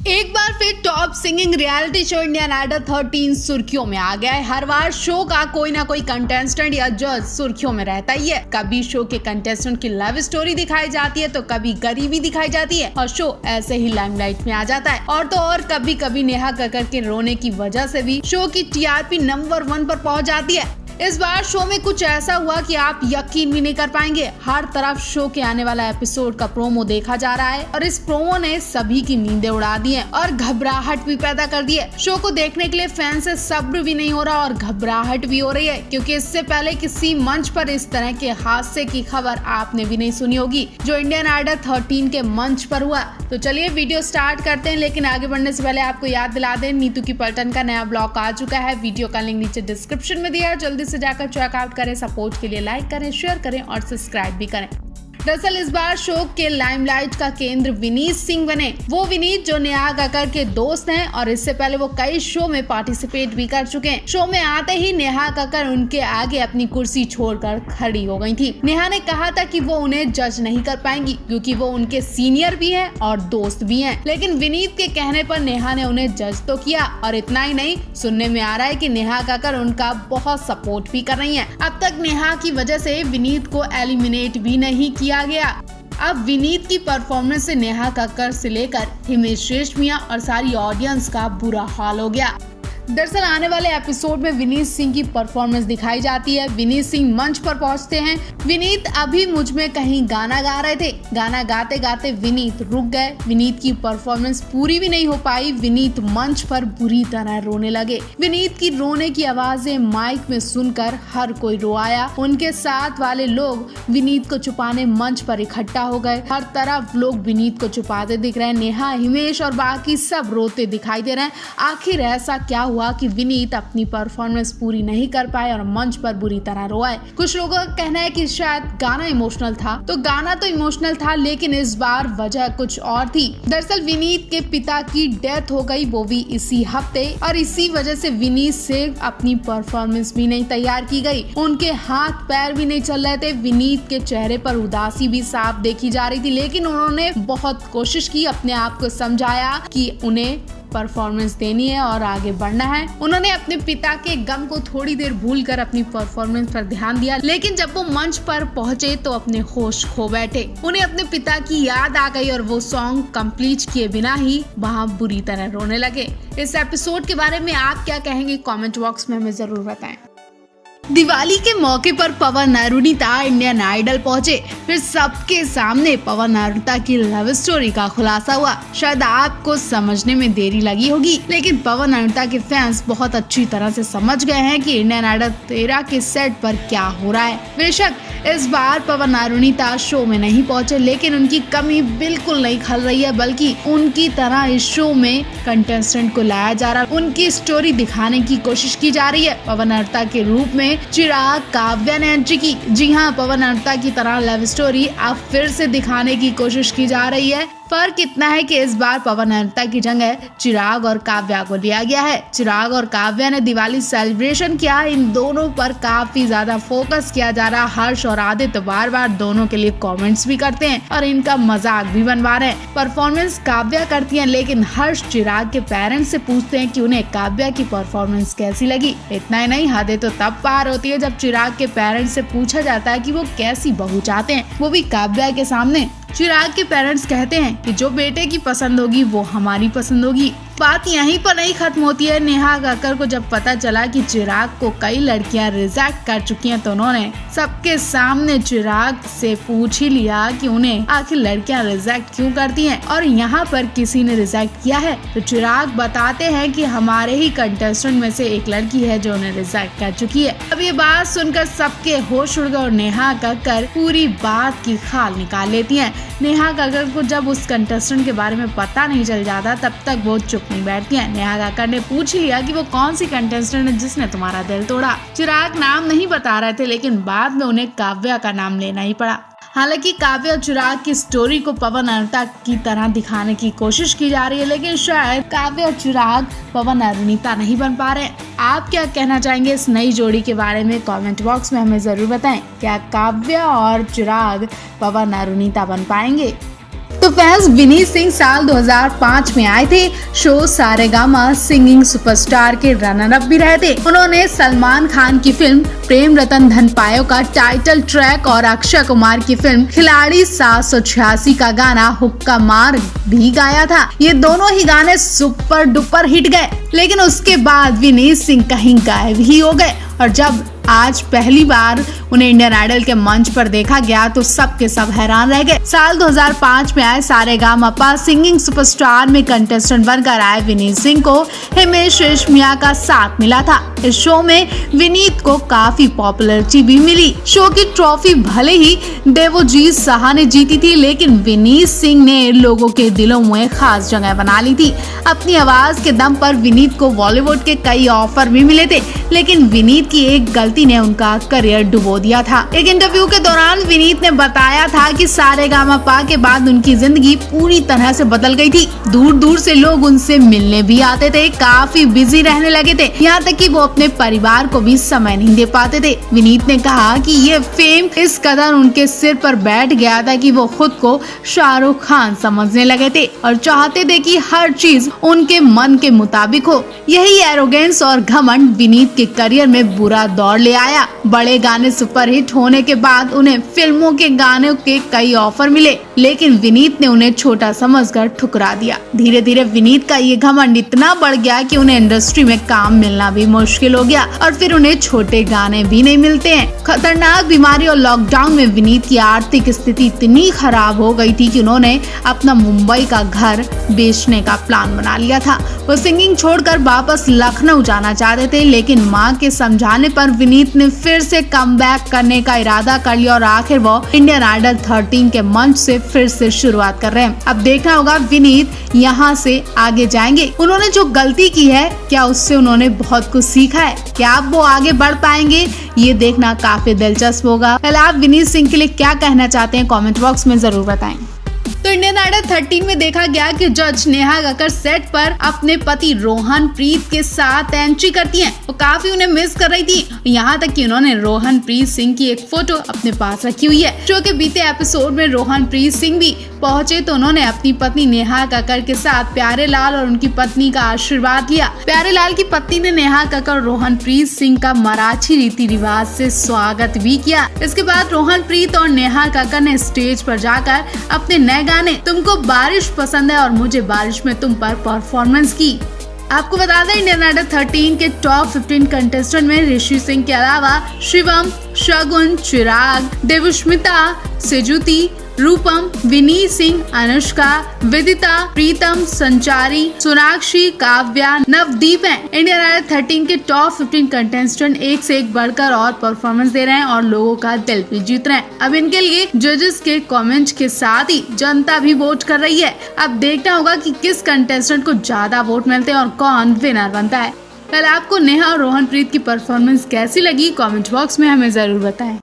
एक बार फिर top singing reality show Indian Idol 13 सुर्खियों में आ गया है। हर बार शो का कोई ना कोई कंटेस्टेंट या जज सुर्खियों में रहता ही है। कभी शो के कंटेस्टेंट की लव स्टोरी दिखाई जाती है तो कभी गरीबी दिखाई जाती है और शो ऐसे ही लाइमलाइट में आ जाता है। और तो और कभी कभी नेहा कक्कड़ के रोने की वजह से भी शो की टीआरपी नंबर 1 पर पहुंच जाती है। इस बार शो में कुछ ऐसा हुआ कि आप यकीन भी नहीं कर पाएंगे। हर तरफ शो के आने वाला एपिसोड का प्रोमो देखा जा रहा है और इस प्रोमो ने सभी की नींदें उड़ा दी हैं और घबराहट भी पैदा कर दी है। शो को देखने के लिए फैन से सब्र भी नहीं हो रहा और घबराहट भी हो रही है, क्योंकि इससे पहले किसी मंच पर इस तरह के हादसे की खबर आपने भी नहीं सुनी होगी जो इंडियन आइडल 13 के मंच पर हुआ। तो चलिए वीडियो स्टार्ट करते हैं, लेकिन आगे बढ़ने से पहले आपको याद दिला दें, नीतू की पलटन का नया ब्लॉग आ चुका है। वीडियो का लिंक नीचे डिस्क्रिप्शन में दिया है, जल्दी से जाकर चेकआउट करें। सपोर्ट के लिए लाइक करें, शेयर करें और सब्सक्राइब भी करें। दरअसल इस बार शो के लाइमलाइट का केंद्र विनीत सिंह बने। वो विनीत जो नेहा कक्कड़ के दोस्त हैं और इससे पहले वो कई शो में पार्टिसिपेट भी कर चुके हैं। शो में आते ही नेहा कक्कड़ उनके आगे अपनी कुर्सी छोड़कर खड़ी हो गई थी। नेहा ने कहा था कि वो उन्हें जज नहीं कर पाएंगी क्योंकि वो उनके सीनियर भी हैं और दोस्त भी हैं। लेकिन विनीत के कहने पर नेहा ने उन्हें जज तो किया और इतना ही नहीं, सुनने में आ रहा है कि नेहा कक्कड़ उनका बहुत सपोर्ट भी कर रही है। अब तक नेहा की वजह से विनीत को एलिमिनेट भी नहीं किया गया। अब विनीत की परफॉर्मेंस से नेहा कक्कड़ से लेकर हिमेश रेशमिया और सारी ऑडियंस का बुरा हाल हो गया। दरअसल आने वाले एपिसोड में विनीत सिंह की परफॉर्मेंस दिखाई जाती है। विनीत सिंह मंच पर पहुंचते हैं। विनीत अभी मुझ में कहीं गाना गा रहे थे। गाना गाते गाते विनीत रुक गए। विनीत की परफॉर्मेंस पूरी भी नहीं हो पाई। विनीत मंच पर बुरी तरह रोने लगे। विनीत की रोने की आवाजें माइक में सुनकर हर कोई रो आया। उनके साथ वाले लोग विनीत को छुपाने मंच पर इकट्ठा हो गए। हर तरफ लोग विनीत को छुपाते दिख रहे हैं। नेहा, हिमेश और बाकी सब रोते दिखाई दे रहे हैं। आखिर ऐसा क्या हुआ कि विनीत अपनी परफॉर्मेंस पूरी नहीं कर पाए और मंच पर बुरी तरह रोए। कुछ लोगों का कहना है कि शायद गाना इमोशनल था, तो गाना तो इमोशनल था, लेकिन इस बार वजह कुछ और थी। दरअसल विनीत के पिता की डेथ हो गई, वो भी इसी हफ्ते, और इसी वजह से विनीत से अपनी परफॉर्मेंस भी नहीं तैयार की गई। उनके हाथ पैर भी नहीं चल रहे थे। विनीत के चेहरे पर उदासी भी साफ देखी जा रही थी, लेकिन उन्होंने बहुत कोशिश की, अपने आप को समझाया कि उन्हें परफॉर्मेंस देनी है और आगे बढ़ना है। उन्होंने अपने पिता के गम को थोड़ी देर भूलकर अपनी परफॉर्मेंस पर ध्यान दिया, लेकिन जब वो मंच पर पहुंचे तो अपने होश खो बैठे। उन्हें अपने पिता की याद आ गई और वो सॉन्ग कंप्लीट किए बिना ही वहां बुरी तरह रोने लगे। इस एपिसोड के बारे में आप क्या कहेंगे, कमेंट बॉक्स में हमें जरूर बताएं। दिवाली के मौके पर पवन अरुणिता इंडियन आइडल पहुंचे। फिर सबके सामने पवन अरुणिता की लव स्टोरी का खुलासा हुआ। शायद आपको समझने में देरी लगी होगी, लेकिन पवन अरुणिता के फैंस बहुत अच्छी तरह से समझ गए हैं कि इंडियन आइडल 13 के सेट पर क्या हो रहा है। बेशक इस बार पवन अरुणिता शो में नहीं पहुंचे, लेकिन उनकी कमी बिल्कुल नहीं खल रही है, बल्कि उनकी तरह इस शो में कंटेस्टेंट को लाया जा रहा है। उनकी स्टोरी दिखाने की कोशिश की जा रही है। पवन अरुणिता के रूप में चिराग, काव्या ने एंट्री की। जी हाँ, पवन अरुणिता की तरह लव स्टोरी अब फिर से दिखाने की कोशिश की जा रही है। फर्क इतना है कि इस बार पवन अरुणिता की जगह चिराग और काव्या को लिया गया है। चिराग और काव्या ने दिवाली सेलिब्रेशन किया। इन दोनों पर काफी ज्यादा फोकस किया जा रहा है। हर्ष और आदित्य बार बार दोनों के लिए कमेंट्स भी करते हैं और इनका मजाक भी बनवा रहे हैं। परफॉर्मेंस काव्या करती है, लेकिन हर्ष चिराग के पेरेंट्स से पूछते हैं कि उन्हें काव्या की परफॉर्मेंस कैसी लगी। इतना ही नहीं, हदें तो तब पार होती है जब चिराग के पेरेंट्स से पूछा जाता है कि वो कैसी बहू चाहते हैं, वो भी काव्या के सामने। चिराग के पेरेंट्स कहते हैं कि जो बेटे की पसंद होगी वो हमारी पसंद होगी। बात यहीं पर नहीं खत्म होती है। नेहा कक्कड़ को जब पता चला कि चिराग को कई लड़कियां रिजेक्ट कर चुकी हैं, तो उन्होंने सबके सामने चिराग से पूछ ही लिया कि उन्हें आखिर लड़कियां रिजेक्ट क्यों करती हैं और यहाँ पर किसी ने रिजेक्ट किया है। तो चिराग बताते हैं कि हमारे ही कंटेस्टेंट में से एक लड़की है जो उन्हें रिजेक्ट कर चुकी है। अब ये बात सुनकर सबके होश उड़ गए और नेहा कक्कड़ पूरी बात की खाल निकाल लेती है। नेहा कक्कड़ को जब उस कंटेस्टेंट के बारे में पता नहीं चल जाता, तब तक वो चुप नहीं बैठती है। नेहा कक्कड़ ने पूछ लिया कि वो कौन सी कंटेस्टेंट है जिसने तुम्हारा दिल तोड़ा। चिराग नाम नहीं बता रहे थे, लेकिन बाद में उन्हें काव्या का नाम लेना ही पड़ा। हालांकि काव्या और चिराग की स्टोरी को पवन अरुणिता की तरह दिखाने की कोशिश की जा रही है, लेकिन शायद काव्या और चिराग पवन अरुणिता नहीं बन पा रहे। आप क्या कहना चाहेंगे इस नई जोड़ी के बारे में, कमेंट बॉक्स में हमें जरूर बताएं। क्या काव्या और चिराग पवन अरुणिता बन पाएंगे? तो फैंस, विनीत सिंह साल 2005 में आए थे। शो सारेगामा सिंगिंग सुपरस्टार के रनर अप भी रहे थे। उन्होंने सलमान खान की फिल्म प्रेम रतन धन पायो का टाइटल ट्रैक और अक्षय कुमार की फिल्म खिलाड़ी 786 का गाना हुक्का मार भी गाया था। ये दोनों ही गाने सुपर डुपर हिट गए, लेकिन उसके बाद विनीत सिंह कहीं गायब ही हो गए। और जब आज पहली बार उन्हें इंडियन आइडल के मंच पर देखा गया तो सब के सब हैरान रह गए। साल 2005 में आए सारेगामापा सिंगिंग सुपरस्टार में कंटेस्टेंट बनकर आए विनीत सिंह को हिमेश रेशमिया का साथ मिला था। इस शो में विनीत को काफी पॉपुलैरिटी भी मिली। शो की ट्रॉफी भले ही देवोजीत साहा ने जीती थी, लेकिन विनीत सिंह ने लोगों के दिलों में खास जगह बना ली थी। अपनी आवाज के दम पर विनीत को बॉलीवुड के कई ऑफर भी मिले थे, लेकिन विनीत की एक गलती ने उनका करियर डुबो दिया था। एक इंटरव्यू के दौरान विनीत ने बताया था कि सारेगामापा के बाद उनकी जिंदगी पूरी तरह से बदल गई थी। दूर दूर से लोग उनसे मिलने भी आते थे, काफी बिजी रहने लगे थे, यहाँ तक कि वो अपने परिवार को भी समय नहीं दे पाते थे। विनीत ने कहा कि ये फेम इस कदर उनके सिर पर बैठ गया था कि वो खुद को शाहरुख खान समझने लगे थे और चाहते थे कि हर चीज उनके मन के मुताबिक हो। यही एरोगेंस और घमंड विनीत के करियर में बुरा दौर ले आया। बड़े गाने सुपरहिट होने के बाद उन्हें फिल्मों के गानों के कई ऑफर मिले, लेकिन विनीत ने उन्हें छोटा समझकर ठुकरा दिया। धीरे धीरे विनीत का ये घमंड इतना बढ़ गया कि उन्हें इंडस्ट्री में काम मिलना भी मुश्किल हो गया और फिर उन्हें छोटे गाने भी नहीं मिलते हैं। खतरनाक बीमारी और लॉकडाउन में विनीत की आर्थिक स्थिति इतनी खराब हो गई थी कि उन्होंने अपना मुंबई का घर बेचने का प्लान बना लिया था। वो सिंगिंग छोड़कर वापस लखनऊ जाना चाहते थे, लेकिन मां के समझाने पर विनीत ने फिर से कमबैक करने का इरादा कर लिया और आखिर वो इंडियन आइडल 13 के मंच से फिर से शुरुआत कर रहे हैं। अब देखना होगा विनीत यहाँ से आगे जाएंगे। उन्होंने जो गलती की है, क्या उससे उन्होंने बहुत कुछ सीखा है? क्या अब वो आगे बढ़ पाएंगे? ये देखना काफी दिलचस्प होगा। पहले आप विनीत सिंह के लिए क्या कहना चाहते हैं, कमेंट बॉक्स में जरूर बताएं। तो इंडियन आइडल 13 में देखा गया कि जज नेहा कक्कड़ सेट पर अपने पति रोहन प्रीत के साथ एंट्री करती हैं। वो काफी उन्हें मिस कर रही थी, यहाँ तक कि उन्होंने रोहन प्रीत सिंह की एक फोटो अपने पास रखी हुई है। शो के बीते एपिसोड में रोहन प्रीत सिंह भी पहुंचे तो उन्होंने अपनी पत्नी नेहा कक्कड़ के साथ प्यारे लाल और उनकी पत्नी का आशीर्वाद लिया। प्यारे लाल की पत्नी ने नेहा कक्कड़ रोहन प्रीत सिंह का मराठी रीति रिवाज से स्वागत भी किया। इसके बाद रोहन प्रीत और नेहा कक्कड़ ने स्टेज पर जाकर अपने नए गाने तुमको बारिश पसंद है और मुझे बारिश में तुम पर परफॉर्मेंस की। आपको बता दें, इंडियन आइडल 13 के टॉप 15 कंटेस्टेंट में ऋषि सिंह के अलावा शिवम, शगुन, चिराग, देवस्मिता, सेजुती, रूपम, विनीत सिंह, अनुष्का, विदिता, प्रीतम, संचारी, सोनाक्षी, काव्या, नवदीप हैं। इंडियन आइडल 13 के टॉप 15 कंटेस्टेंट एक से एक बढ़कर और परफॉर्मेंस दे रहे हैं और लोगों का दिल भी जीत रहे हैं। अब इनके लिए जजेस के कमेंट्स के साथ ही जनता भी वोट कर रही है। अब देखना होगा कि किस कंटेस्टेंट को ज्यादा वोट मिलते हैं और कौन विनर बनता है। कल आपको नेहा और रोहन प्रीत की परफॉर्मेंस कैसी लगी, कमेंट बॉक्स में हमें जरूर बताएं।